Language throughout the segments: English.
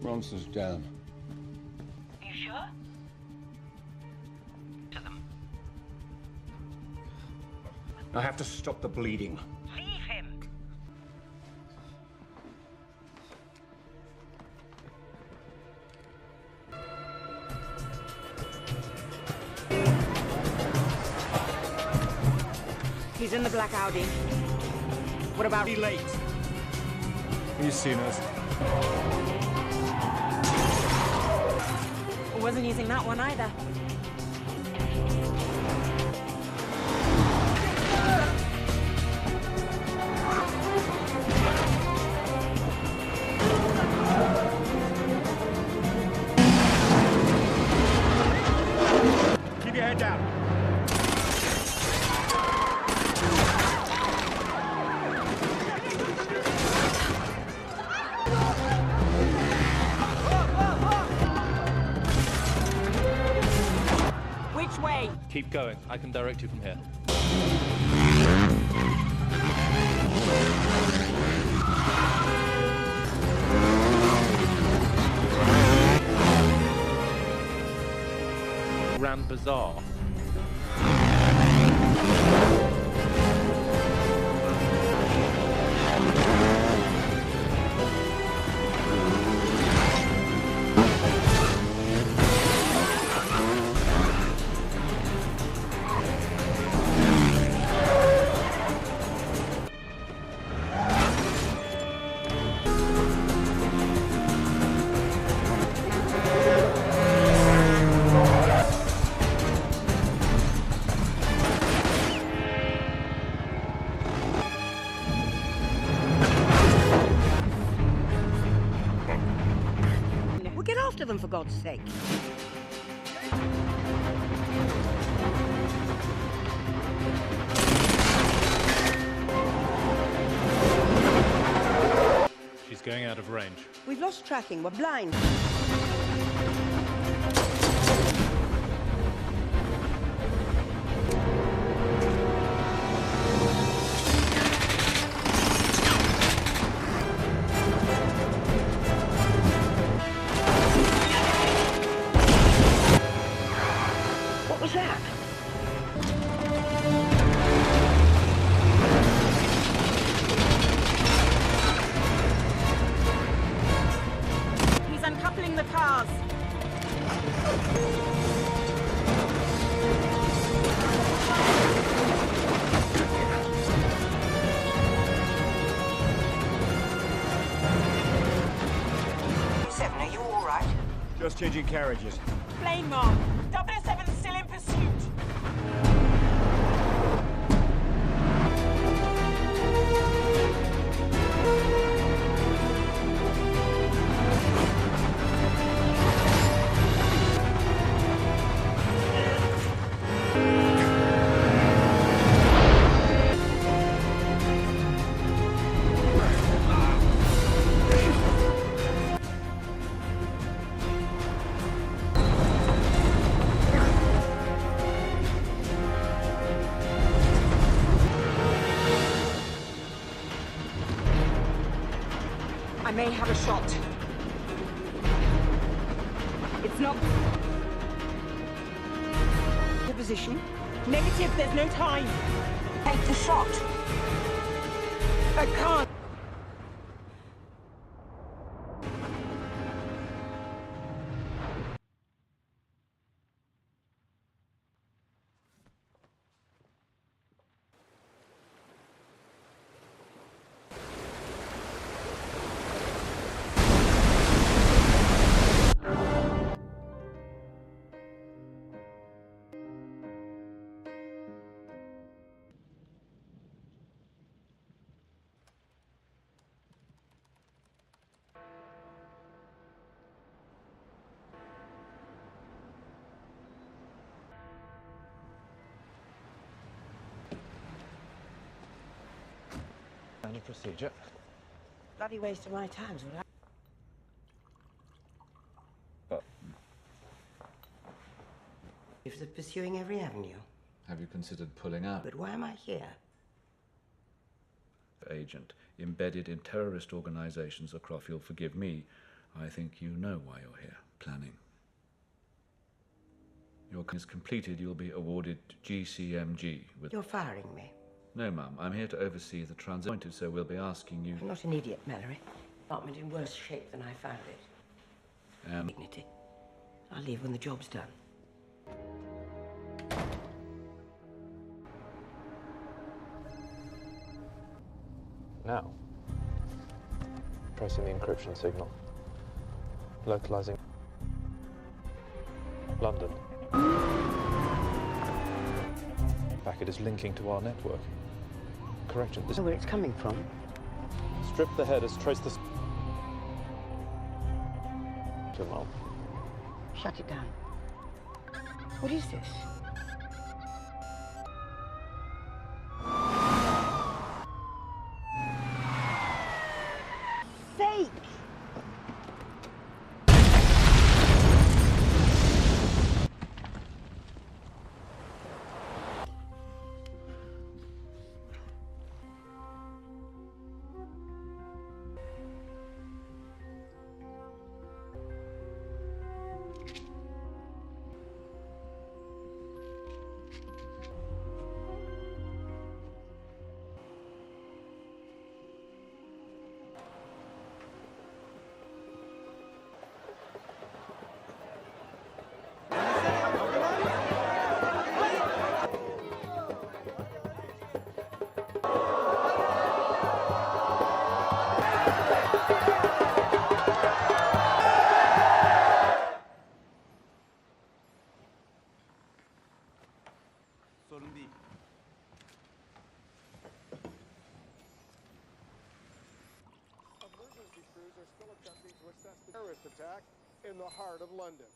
Ronson's down. Are you sure? To them. I have to stop the bleeding. Leave him. He's in the black Audi. What about... Be late. He's seen us. Wasn't using that one either. Keep your head down. Which way? Keep going. I can direct you from here. Grand Bazaar. Well, get after them, for God's sake. She's going out of range. We've lost tracking. We're blind. What was that? He's uncoupling the cars. Seven, are you all right? Just changing carriages. Plane mark. 007 still in pursuit. I may have a shot. It's not... The position. Negative, there's no time. Take the shot. I can't. Standard procedure. Bloody waste of my time, is what If they're pursuing every avenue. Have you considered pulling out? But why am I here? Agent embedded in terrorist organizations across, you'll forgive me, I think you know why you're here. Planning. Your is completed, you'll be awarded GCMG with... You're firing me. No, Mum. I'm here to oversee the transit, so we'll be asking you... I'm not an idiot, Mallory. Department in worse shape than I found it. Dignity. I'll leave when the job's done. Now, tracing the encryption signal, localizing London. Packet is linking to our network. Correction, this Know where it's coming from? strip the headers, trace the... Jamal. Shut it down. What is this? Fake! Sorun değil. Emergency crews are still attempting to assess the terrorist attack in the heart of London.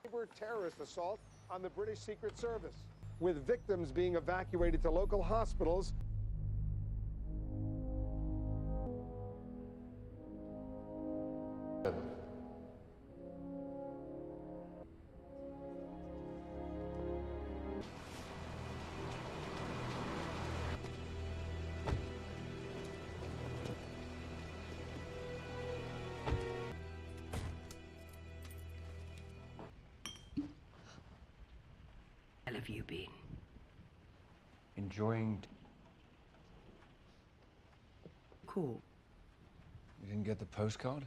Cyber terrorist assault on the British Secret Service, with victims being evacuated to local hospitals. Where have you been? Enjoying... Cool. You didn't get the postcard?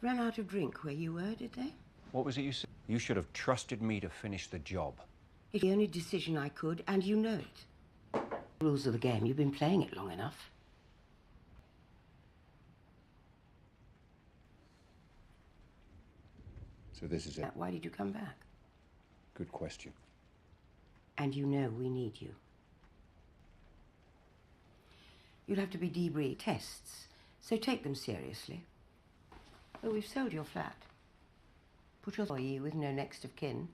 Ran out of drink where you were, did they? What was it you said? You should have trusted me to finish the job. It's the only decision I could, and you know it. Rules of the game. You've been playing it long enough. So this is it. Why did you come back? Good question. And you know we need you. You'll have to be debriefed tests, so take them seriously. Oh, we've sold your flat. Put your employee with no next of kin.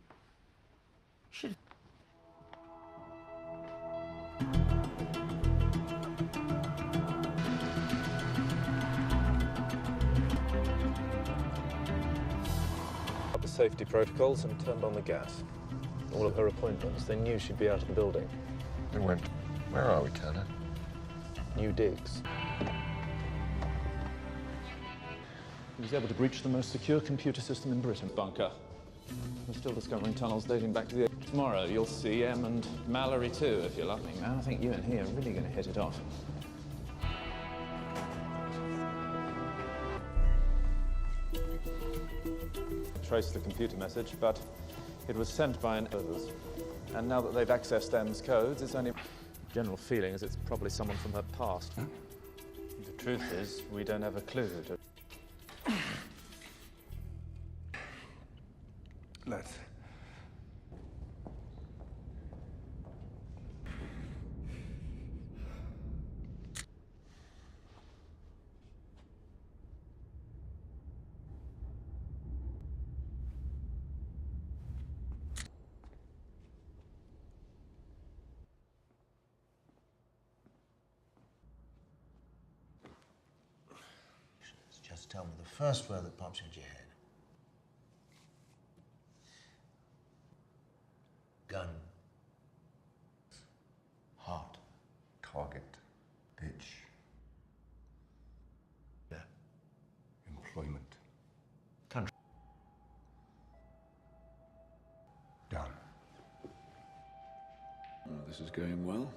Should Up the safety protocols and turned on the gas. All of her appointments, they knew she'd be out of the building. They went... Where are we, Turner? New digs. He was able to breach the most secure computer system in Britain. Bunker. We're still discovering tunnels dating back to the... Tomorrow you'll see Em and Mallory too, if you love me, man. I think you and he are really going to hit it off. Traced the computer message, but it was sent by an others. And now that they've accessed Em's codes, it's only... General feeling is it's probably someone from her past. Huh? The truth is, we don't have a clue to... Let's... Just tell me the first word that pops into your head. Gun. Heart. Target. Bitch. Yeah. Employment. This is going well.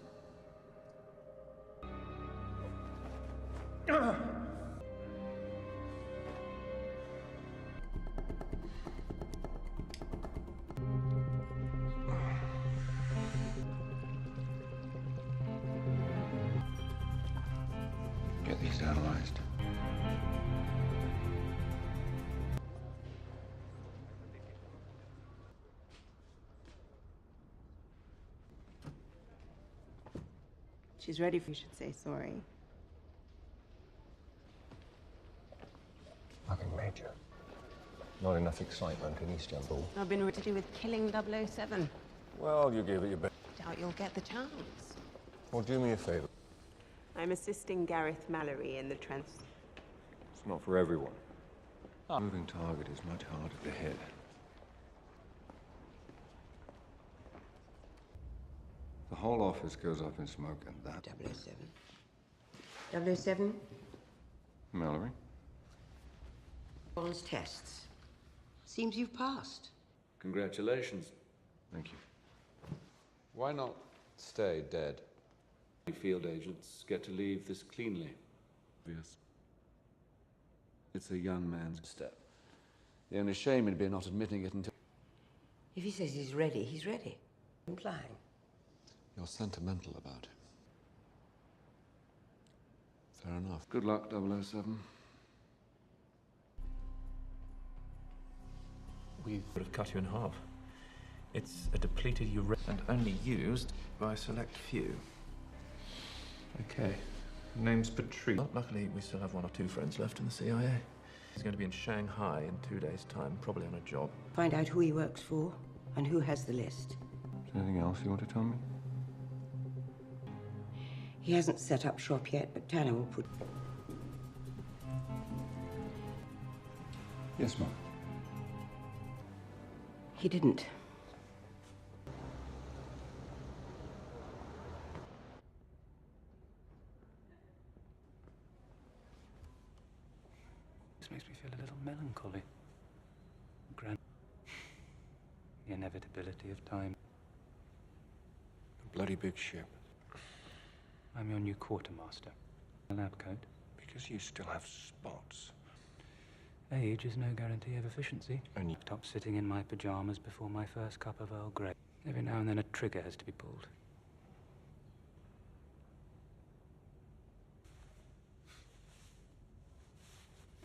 Get these analyzed. She's ready for you should say sorry. Nothing major. Not enough excitement in Istanbul. I've been to do with killing 007. Well, you gave it your best. Doubt you'll get the chance. Well, do me a favor. I'm assisting Gareth Mallory in the It's not for everyone. A moving target is much harder to hit. The whole office goes up in smoke, and that... 007. 007? Mallory? Bond's tests. Seems you've passed. Congratulations. Thank you. Why not stay dead? Field agents get to leave this cleanly. Yes. It's a young man's step. The only shame would be not admitting it until... If he says he's ready, he's ready. Implying. You're sentimental about him. Fair enough. Good luck, 007. We would have cut you in half. It's a depleted uranium and only used by a select few. Okay. Name's Patrice. Well, luckily, we still have 1 or 2 friends left in the CIA. He's going to be in Shanghai in 2 days' time, probably on a job. Find out who he works for and who has the list. Is there anything else you want to tell me? He hasn't set up shop yet, but Tanner will put... Yes, Mum. He didn't. This makes me feel a little melancholy. The inevitability of time. A bloody big ship. I'm your new quartermaster. A lab coat. Because you still have spots. Age is no guarantee of efficiency. And you... Stop sitting in my pajamas before my first cup of Earl Grey. Every now and then a trigger has to be pulled.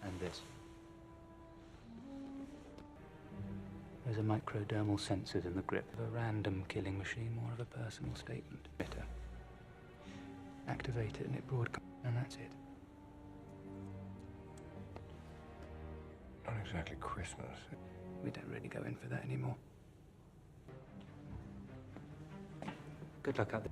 And this. Those are microdermal sensors in the grip of a random killing machine, more of a personal statement. Better. Activate it and it broadcasts, and that's it. Not exactly Christmas. We don't really go in for that anymore. Good luck out there.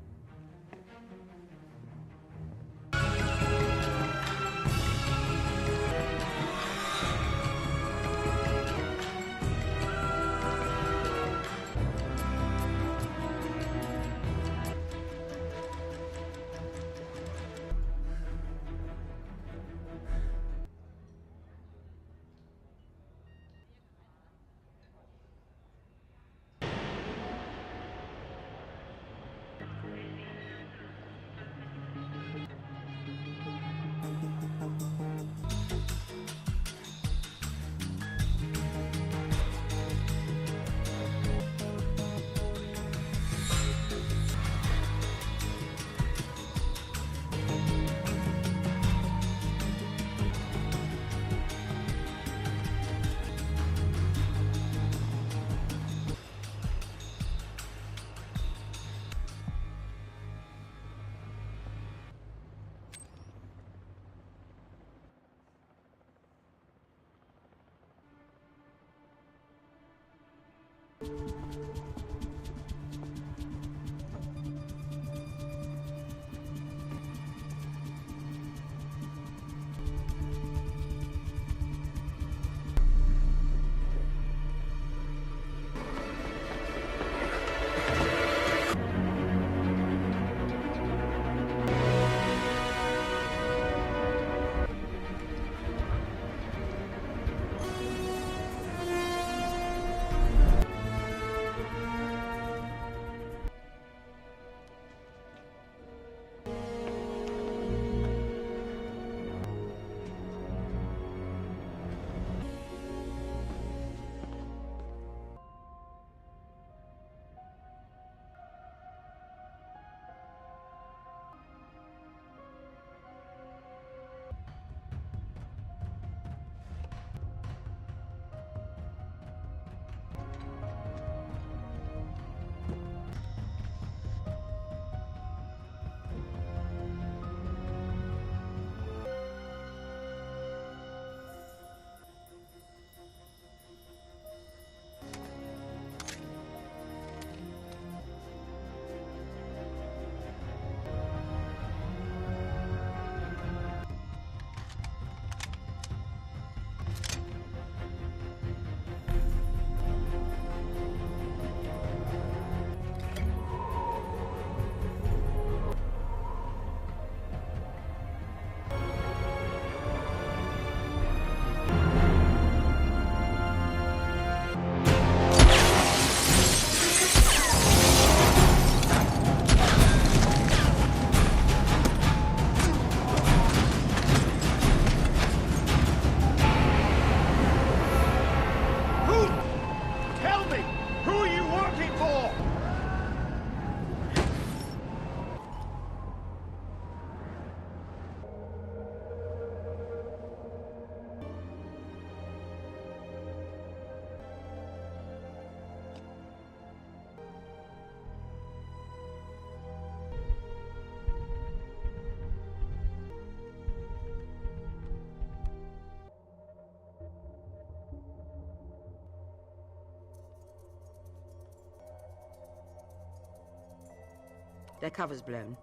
Their cover's blown.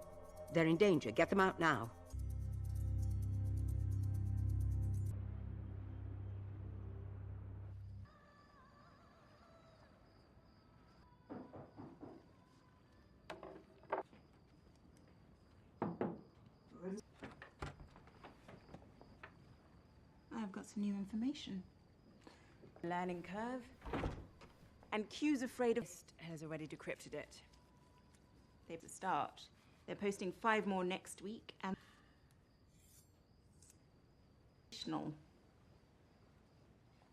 They're in danger. Get them out now. I've got some new information. Learning curve. And Q's afraid of... has already decrypted it. They've the start. They're posting 5 more next week, and... additional.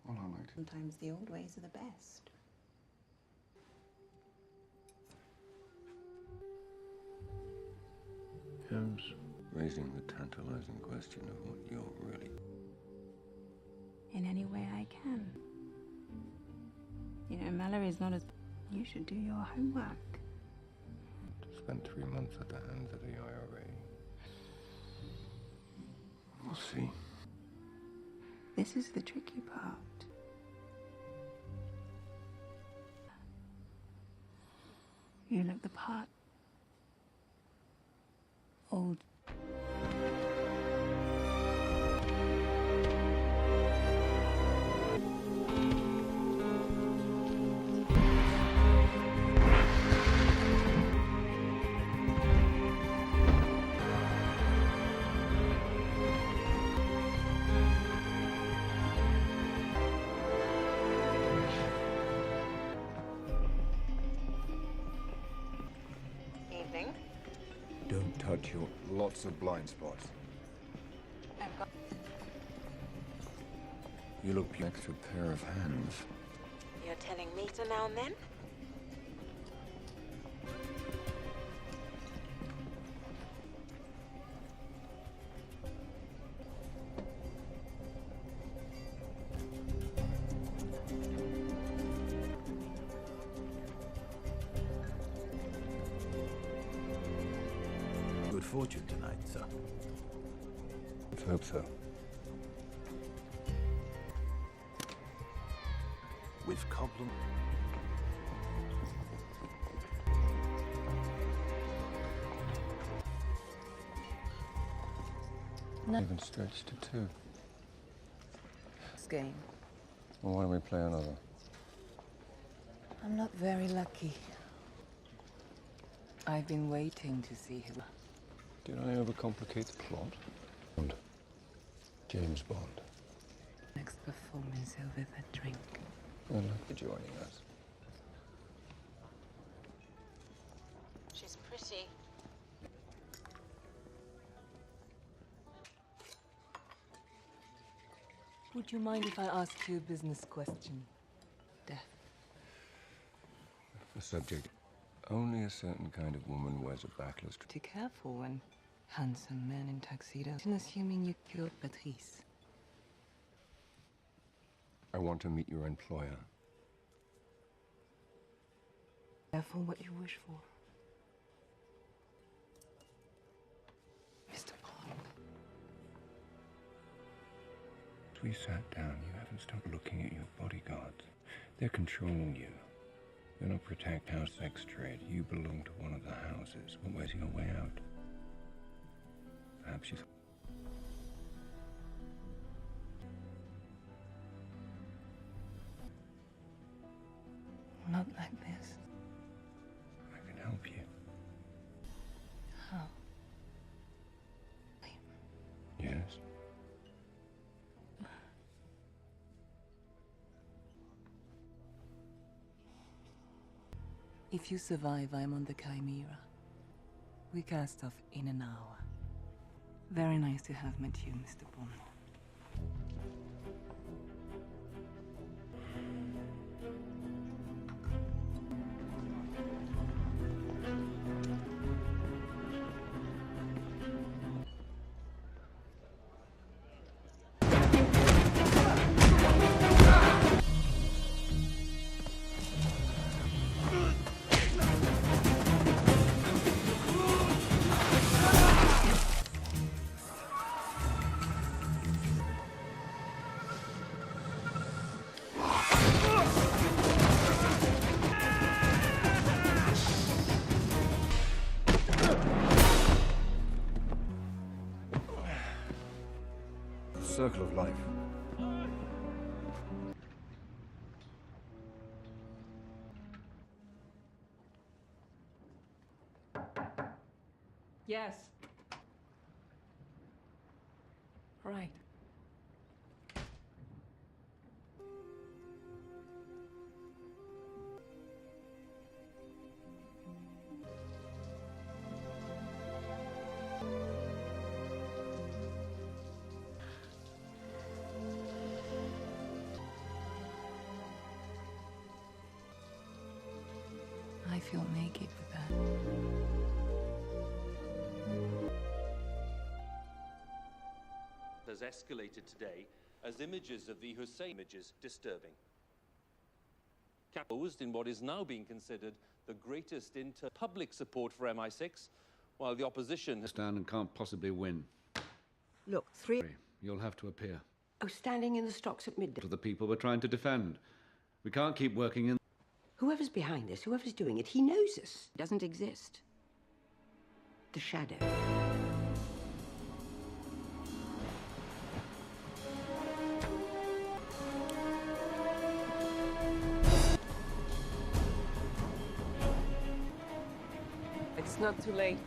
All I like. Sometimes the old ways are the best. Holmes, raising the tantalizing question of what you're really. In any way I can. You know, Mallory's not as... You should do your homework. Spent 3 months at the hands of the IRA. We'll see. This is the tricky part. You look the part. Old. Evening. Don't touch your lots of blind spots. You look like an extra pair of hands. You're telling me so now and then? Good fortune tonight, sir. Let's hope so. With compliment. Even stretched to 2. This game. Well, why don't we play another? I'm not very lucky. I've been waiting to see him. Did I overcomplicate the plot? Bond. James Bond. Next performance over the drink. I'd like you joining us. She's pretty. Would you mind if I asked you a business question? Death. The subject. Only a certain kind of woman wears a backless. Be careful when handsome men in tuxedos. And assuming you killed Patrice. I want to meet your employer. Careful what you wish for. Mr. Bond. As we sat down, you haven't stopped looking at your bodyguards. They're controlling you. You're not protect house sex trade. You belong to one of the houses. Well, where's your way out? Perhaps you... Not like this. I can help you. How? Yes? If you survive, I'm on the Chimera. We cast off in an hour. Very nice to have met you, Mr. Bond. circle of life. Yes. Right. I feel naked with that. Has escalated today as images of the Hussein images disturbing. Posed in what is now being considered the greatest public support for MI6, while the opposition has Stand and can't possibly win. Look, 3... You'll have to appear. Oh, standing in the stocks at midday. To the people we're trying to defend. We can't keep working in... Whoever's behind this, whoever's doing it, he knows us. It doesn't exist. The shadow. It's not too late.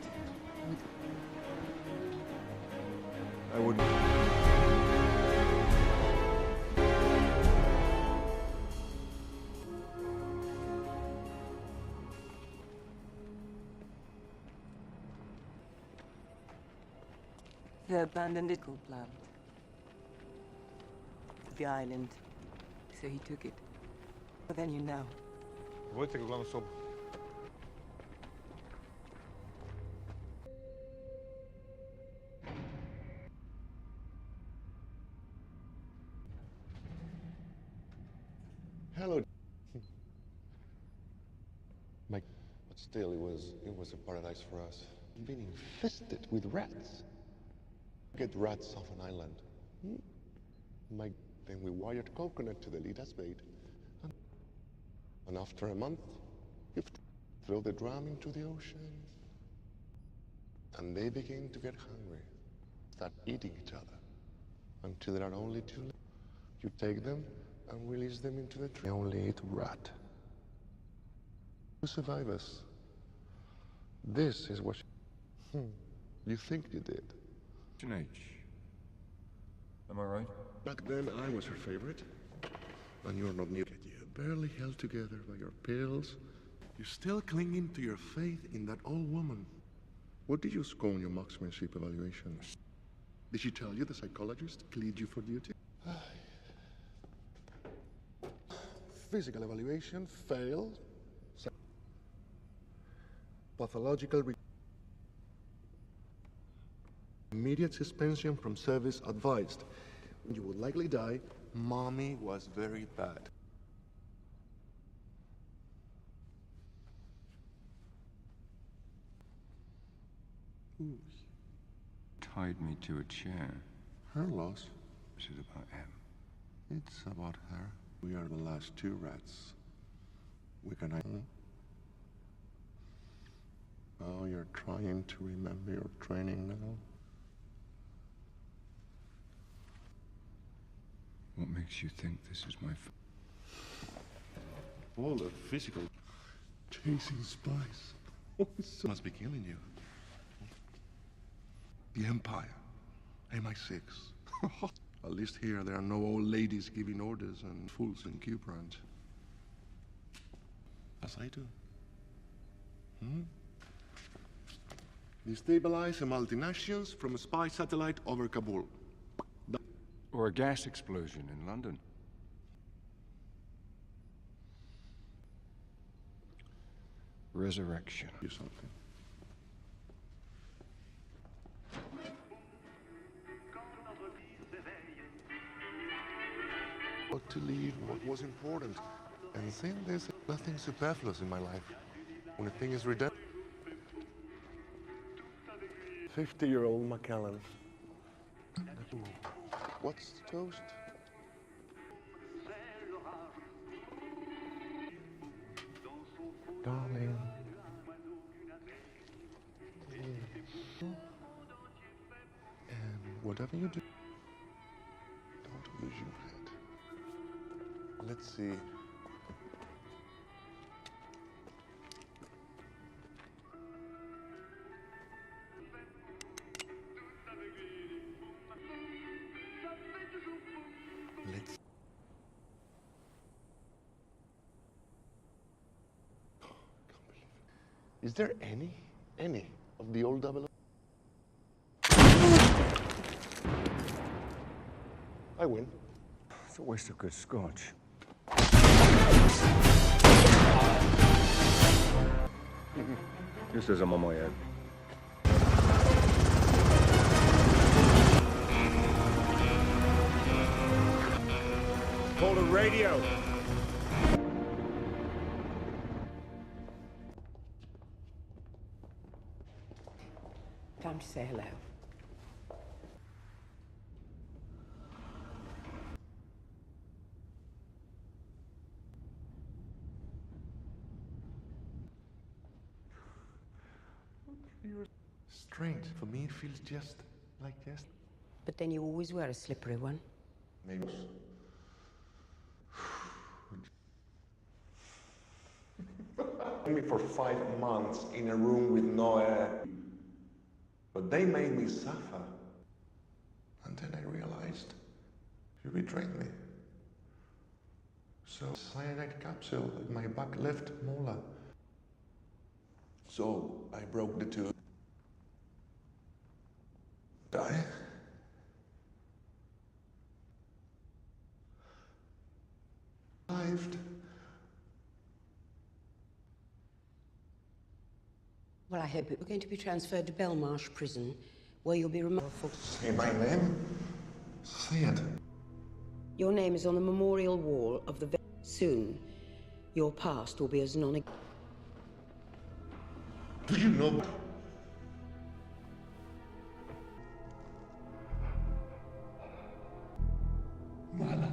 I wouldn't. The abandoned Ickle plant. The island. So he took it. But then you know. Водите го главно соба. Hello. But still, it was a paradise for us. Being infested with rats. Get rats off an island. Then we wired coconut to the lead as bait. And after a month, you throw the drum into the ocean. And they begin to get hungry, start eating each other, until there are only two left. You take them and release them into the tree. They only eat rat. You survive us. This is what you think you did. H. Am I right? Back then, I was her favorite. And you're not near. You barely held together by your pills. You're still clinging to your faith in that old woman. What did you score on your marksmanship evaluation? Did she tell you the psychologist cleared you for duty? Physical evaluation failed. Pathological. Immediate suspension from service advised. You would likely die. Mommy was very bad. Ooh. Tied me to a chair. Her loss. This is about him. It's about her. We are the last two rats. We can... Oh, you're trying to remember your training now? What makes you think this is my... All the physical... Chasing spies. Must be killing you. The Empire. MI6. At least here there are no old ladies giving orders and fools in Q branch. As I do. Destabilize a multinationals from a spy satellite over Kabul. Or a gas explosion in London. Resurrection. Do something. What to leave, what was important. And then there's nothing superfluous in my life. When a thing is redundant. 50-year-old Macallan. What's toast? Darling. And whatever you do, Let's see. Let's... Is there any of the old 00? I win. It's a waste of good scotch. Just as I'm on my head. Call the radio. Time to say hello. Strange. For me, it feels just like yesterday. But then you always wear a slippery one. Maybe. Me for 5 months in a room with no air. But they made me suffer. And then I realized you betrayed me. So, cyanide capsule in my back left molar. So, I broke the tooth. Die? Lived. Well, I hope it. We're going to be transferred to Belmarsh Prison, where you'll be removed. Say my name. Say it. Your name is on the memorial wall of the... Soon, your past will be as non... Do you know... Mala.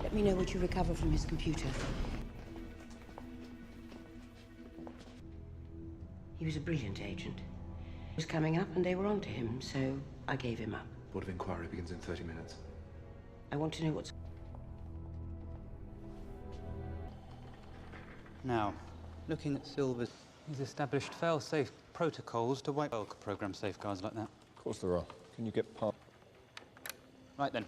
Let me know what you recover from his computer. He was a brilliant agent. He was coming up and they were onto him, so I gave him up. Board of Inquiry begins in 30 minutes. I want to know what's... Now, looking at Silver's, he's established fail-safe protocols to wipe bulk program safeguards like that. Of course there are. Can you get past? Right then.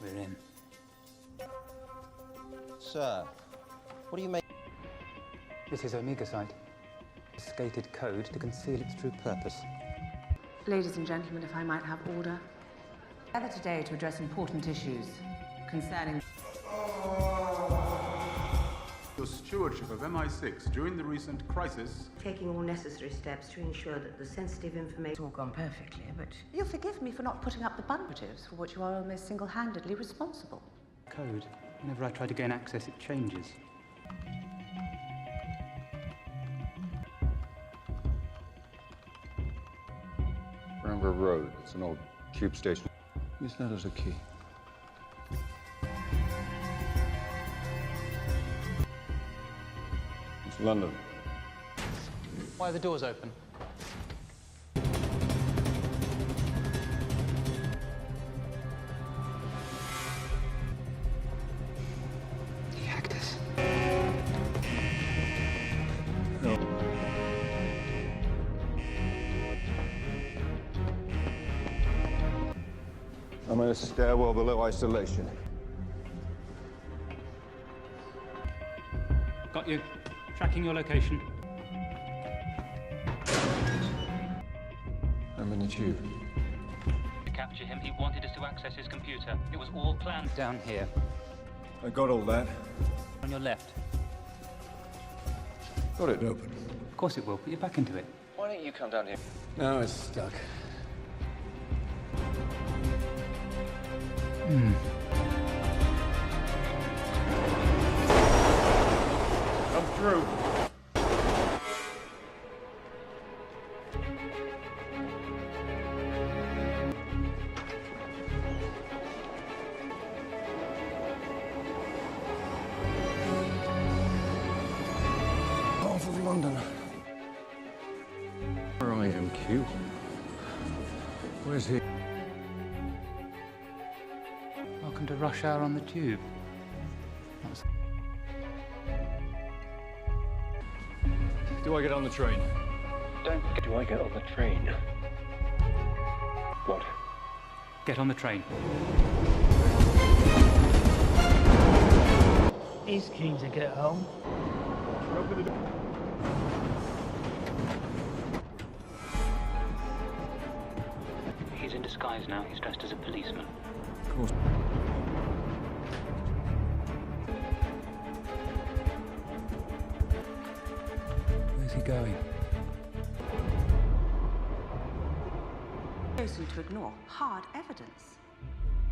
We're in. Sir, what do you make? This is Omega Site. A skated code to conceal its true purpose. Ladies and gentlemen, if I might have order. Gather today to address important issues concerning the stewardship of MI6 during the recent crisis. Taking all necessary steps to ensure that the sensitive information... It's all gone perfectly, but... You'll forgive me for not putting up the budgets for which you are almost single-handedly responsible. Code. Whenever I try to gain access, it changes. Granville Road. It's an old tube station. Use that as a key. It's London. Why are the doors open? He hacked us. No. I'm in a stairwell below isolation. Got you. Tracking your location. I'm in the tube. To capture him, he wanted us to access his computer. It was all planned down here. I got all that. On your left. Got it open. Of course it will. Put your back into it. Why don't you come down here? Now it's stuck. Come through. is he? Welcome to rush hour on the tube. Do I get on the train? Do I get on the train? What? Get on the train. He's keen to get home. He's in disguise now. He's dressed as a policeman. Of course. Where's he going? Chosen to ignore hard evidence.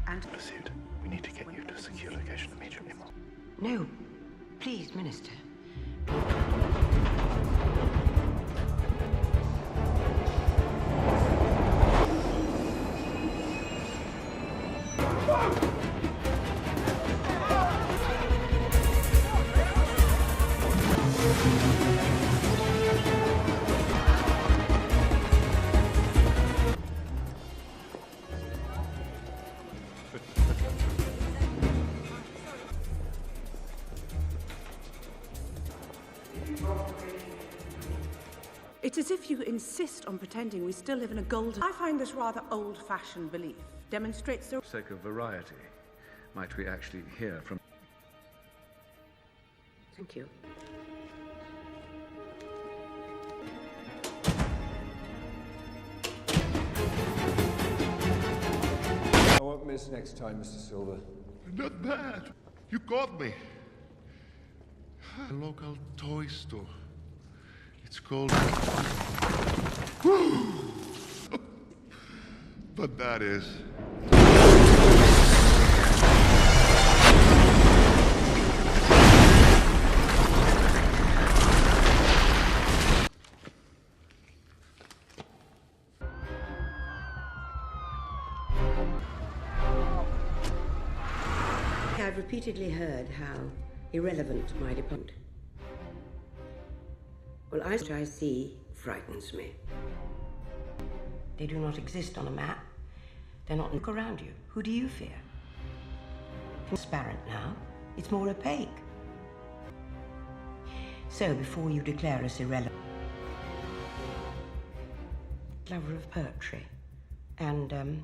And Pursuit. We need to get you to a secure location immediately. No. Please, Minister. it's as if you insist on pretending we still live in a golden... I find this rather old-fashioned belief demonstrates the... For the sake of variety, might we actually hear from... Thank you. I won't miss next time, Mr. Silver. Not bad. You caught me. A local toy store. It's called... But that is... I've repeatedly heard how irrelevant my department. Well, what I see frightens me. They do not exist on a map. They're not look around you. Who do you fear? Transparent now. It's more opaque. So before you declare us irrelevant, lover of poetry, and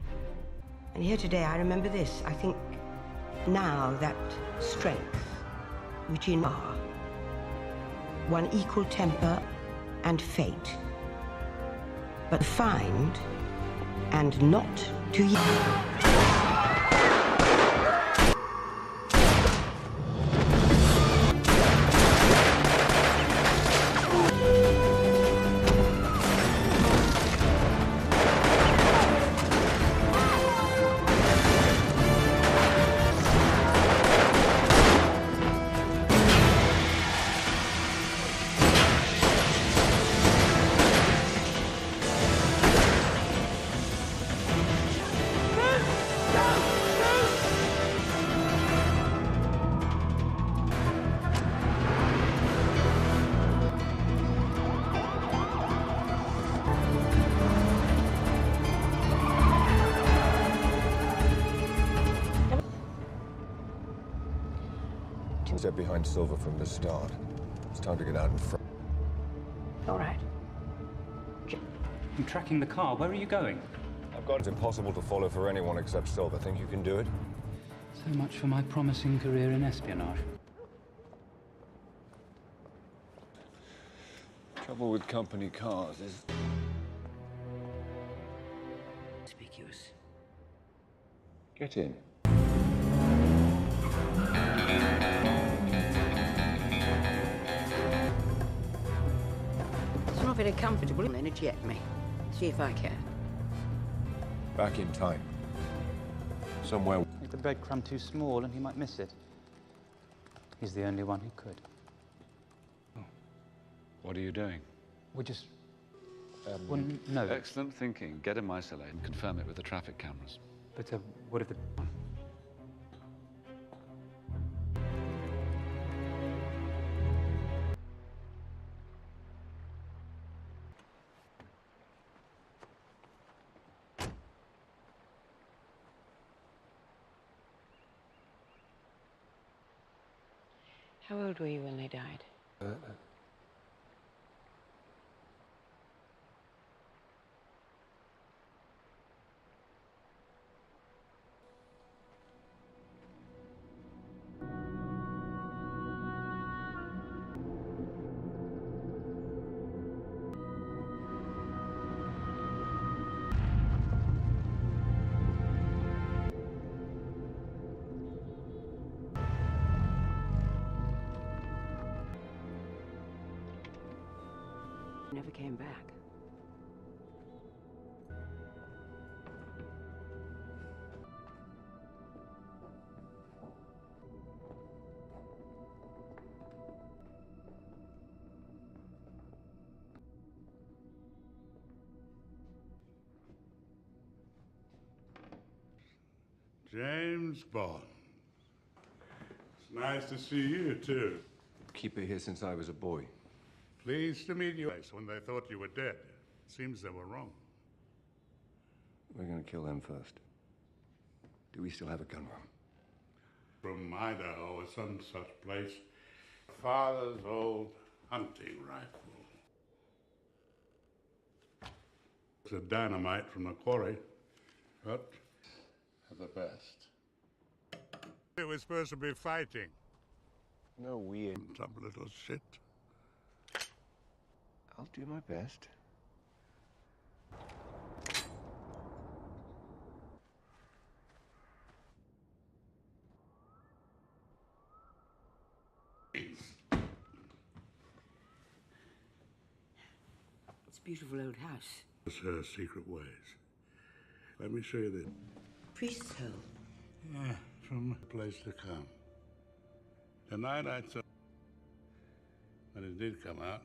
here today I remember this. I think now that strength, which in are one equal temper and fate, but find and not to yield. Step behind Silver from the start. It's time to get out in front. All right. I'm tracking the car. Where are you going? I've got... It's impossible to follow for anyone except Silver. Think you can do it? So much for my promising career in espionage. Trouble with company cars is... Conspicuous. Get in. It's not very comfortable. Then eject me. See if I can. Back in time. Somewhere... Make the breadcrumb too small and he might miss it. He's the only one who could. What are you doing? We're just... well, no. Excellent thinking. Get him isolated and confirm it with the traffic cameras. But what if the... How old were you when they died? Never came back. James Bond. It's nice to see you, too. Keep it here since I was a boy. Pleased to meet you. When they thought you were dead, seems they were wrong. We're going to kill them first. Do we still have a gun room? From Idaho or some such place. Father's old hunting rifle. It's a dynamite from the quarry, but the best. It was supposed to be fighting. No weird. Some little shit. I'll do my best. It's a beautiful old house. It's her secret ways. Let me show you this. Priest's hole. Yeah, from a place to come. Tonight I saw... When it did come out...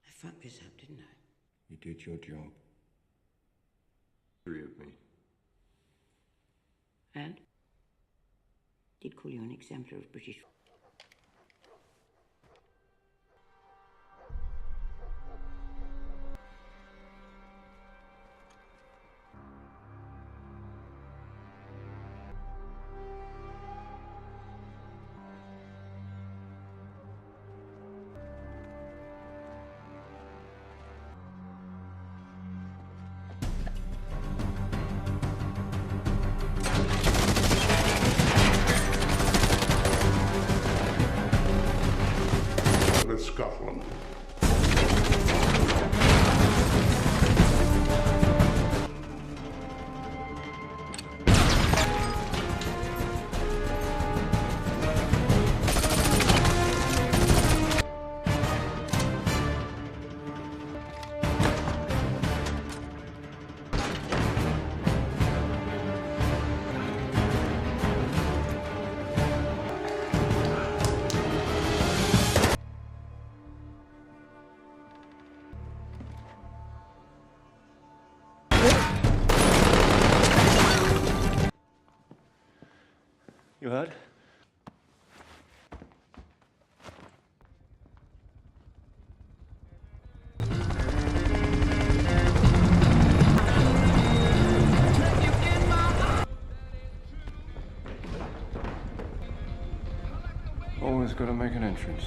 I fucked this up, didn't I? You did your job. 3 of me. And? Did call you an exemplar of British... Scotland. You heard? Always got to make an entrance.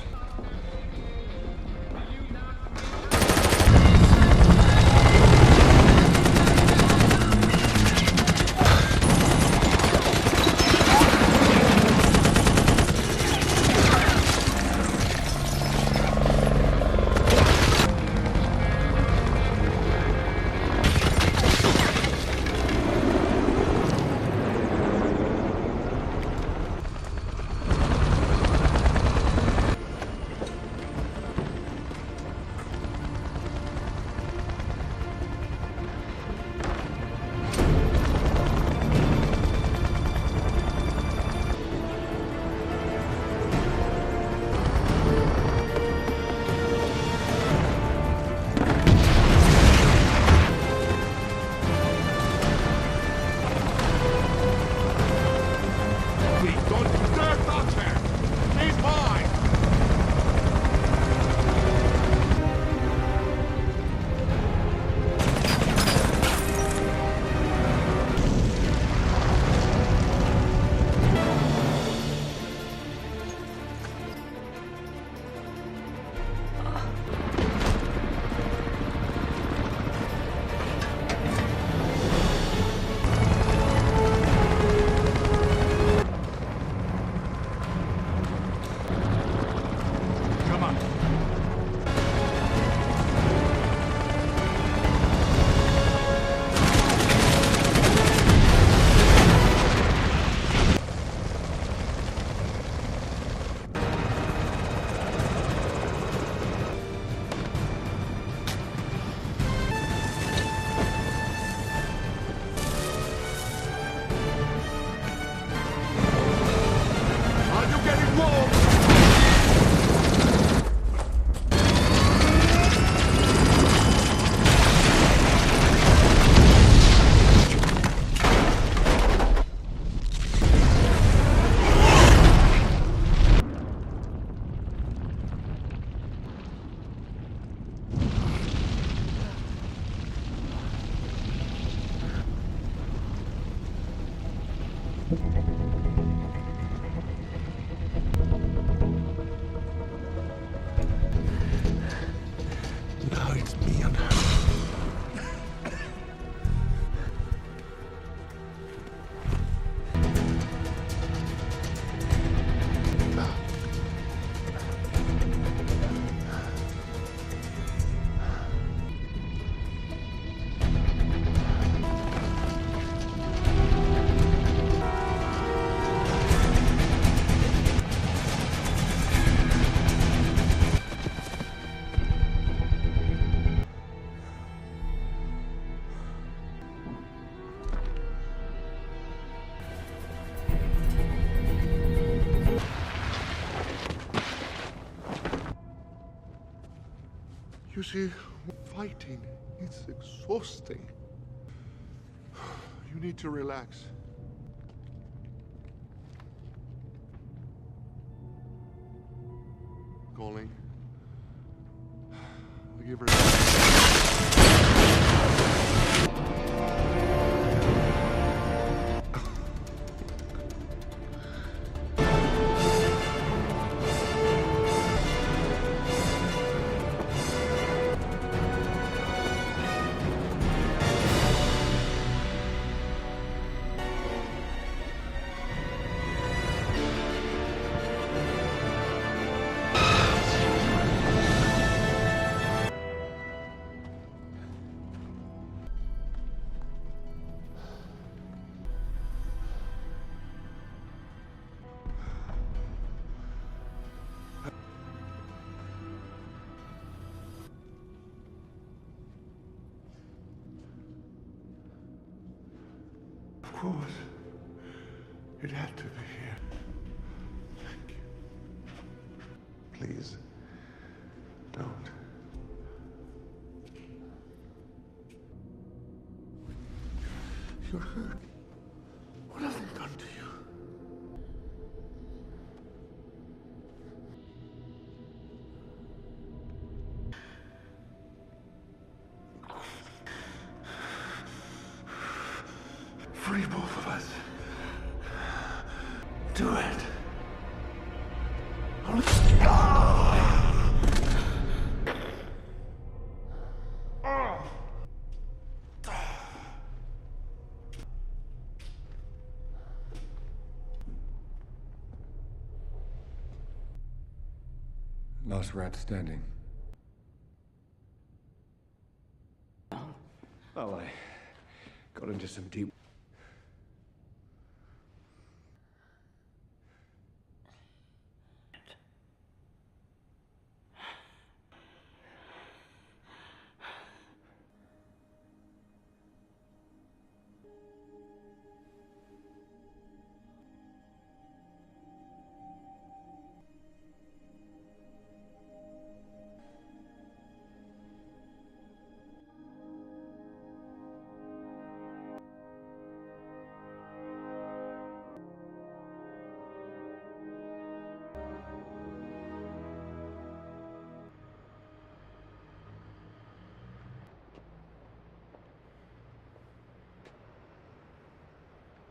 You see, fighting, it's exhausting. You need to relax. Calling. I'll give her. Of course. It had to be here. Thank you. Please, don't. You're hurt. What have they done to you? Free both of us. Do it. Last rat standing. Well, I got into some deep...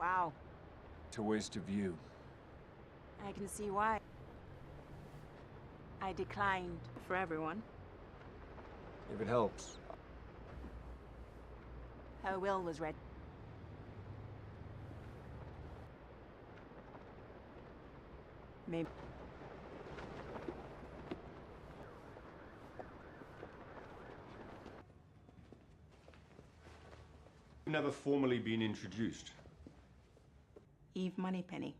Wow. It's a waste of you. I can see why. I declined for everyone. If it helps. Her will was read. Maybe. Never formally been introduced. Eve Moneypenny.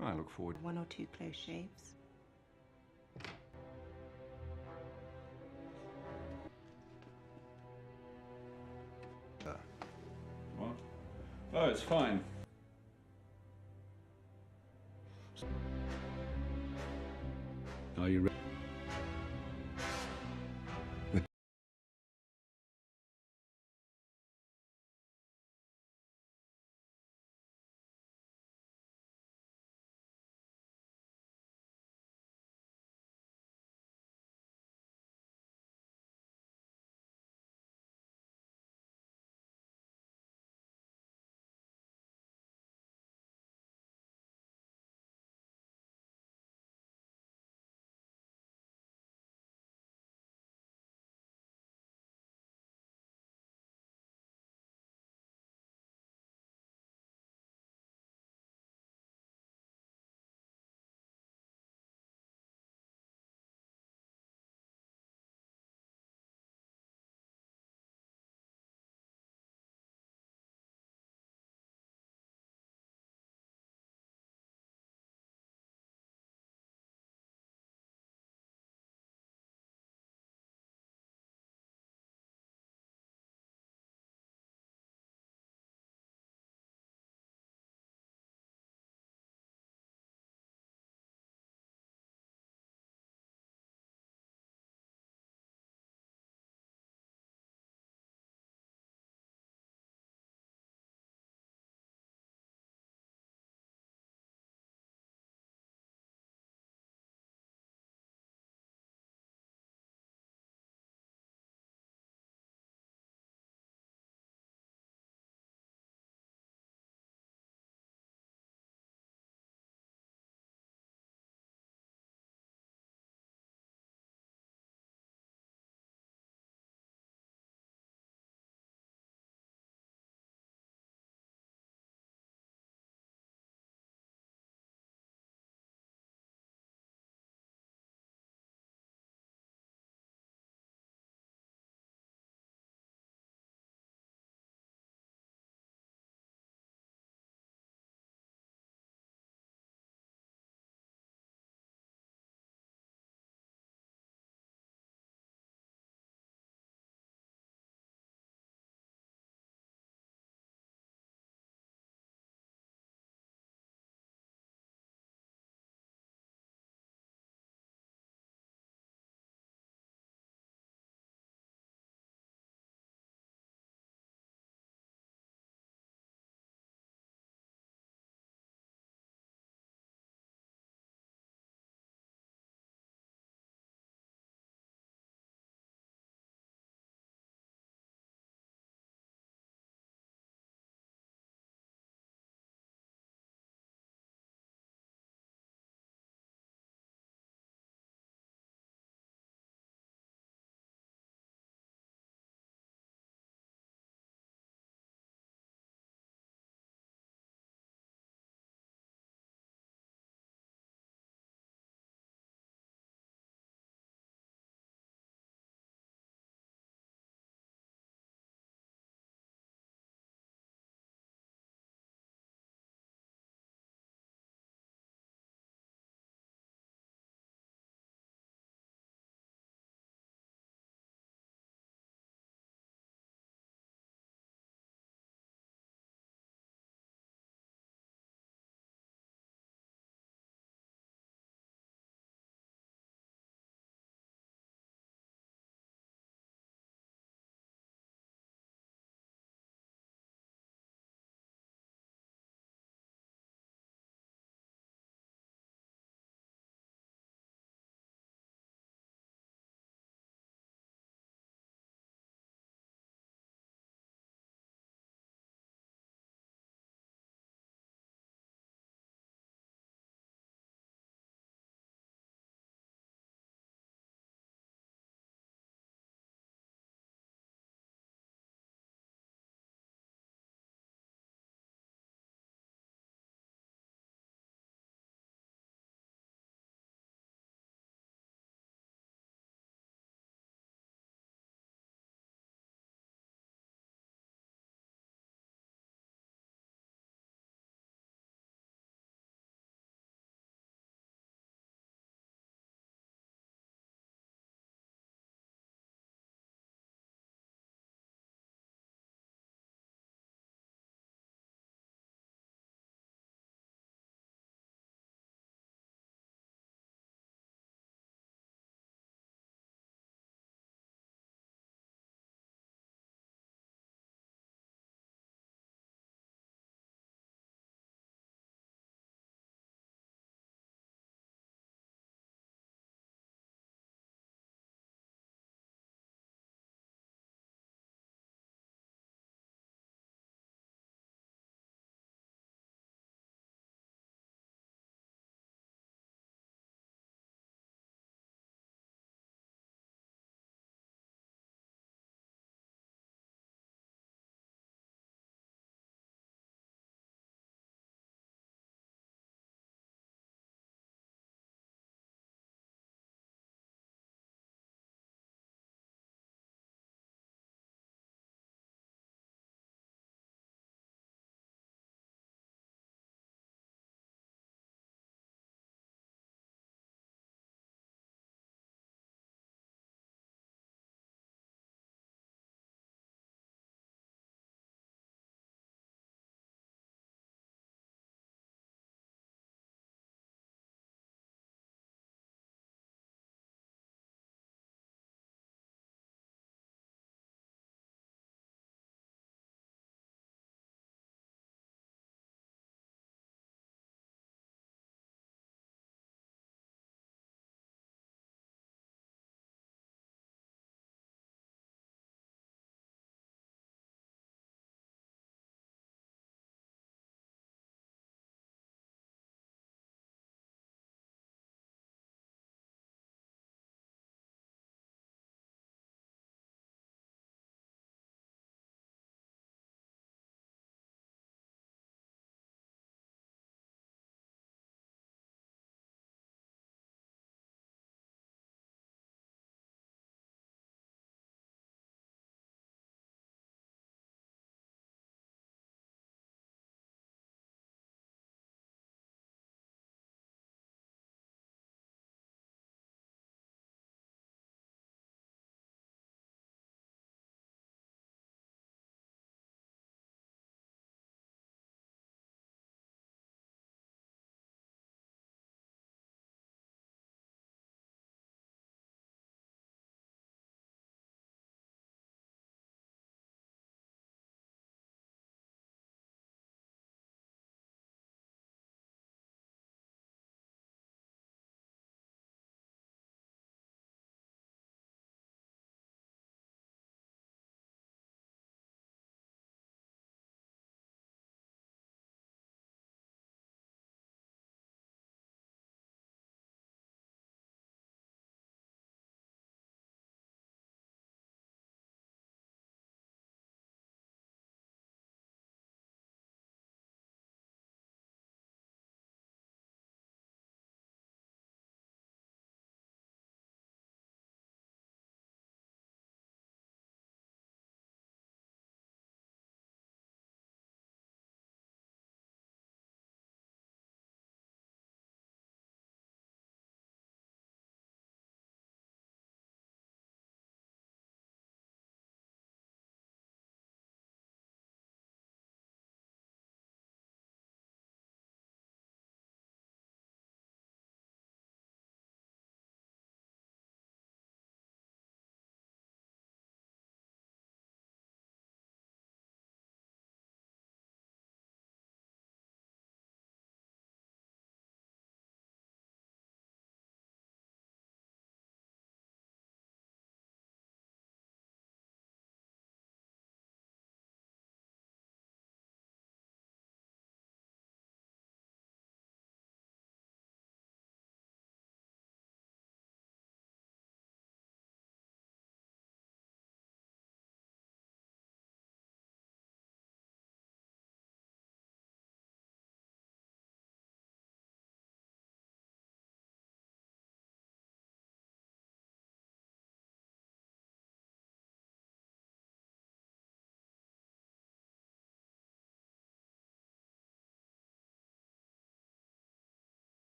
I look forward. 1 or 2 close shaves. What? Oh, it's fine. Are you ready?